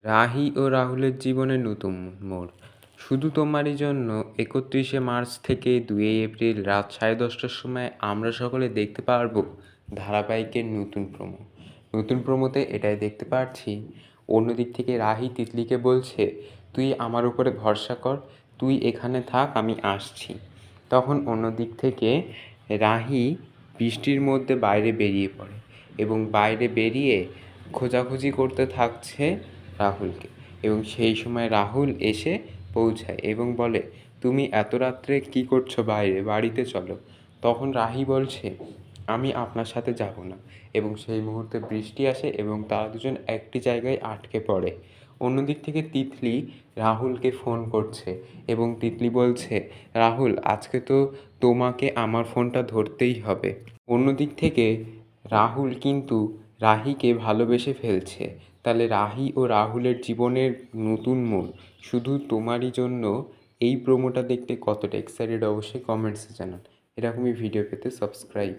রাহি ও রাহুলের জীবনে নতুন মোড়। শুধু তোমারই জন্য ৩১শে মার্চ থেকে ২ই এপ্রিল রাত 10:30টার সময় আমরা সকলে দেখতে পারবো ধারাবাহিকের নতুন প্রোমোতে এটাই দেখতে পাচ্ছি। অন্যদিক থেকে রাহি তিতলিকে বলছে, তুই আমার উপরে ভরসা কর, তুই এখানে থাক, আমি আসছি। তখন অন্যদিক থেকে রাহি বৃষ্টির মধ্যে বাইরে বেরিয়ে পড়ে এবং বাইরে বেরিয়ে খোঁজাখুঁজি করতে থাকছে রাহুলকে, এবং সেই সময় রাহুল এসে পৌঁছায় এবং বলে, তুমি এত রাত্রে কী করছো বাইরে, বাড়িতে চলো। তখন রাহি বলছে, আমি আপনার সাথে যাব না, এবং সেই মুহূর্তে বৃষ্টি আসে এবং তারা দুজন একটি জায়গায় আটকে পড়ে। অন্যদিক থেকে তিতলি রাহুলকে ফোন করছে এবং তিতলি বলছে, রাহুল, আজকে তো তোমাকে আমার ফোনটা ধরতেই হবে। অন্যদিক থেকে রাহুল কিন্তু রাহিকে ভালোবেসে ফেলছে। তাহলে রাহি ও রাহুলের জীবনের নতুন মোড় শুধু তোমারই জন্য। এই প্রোমোটা দেখতে কতটা এক্সাইটেড অবশ্যই কমেন্টসে জানান। এরকমই ভিডিও পেতে সাবস্ক্রাইব।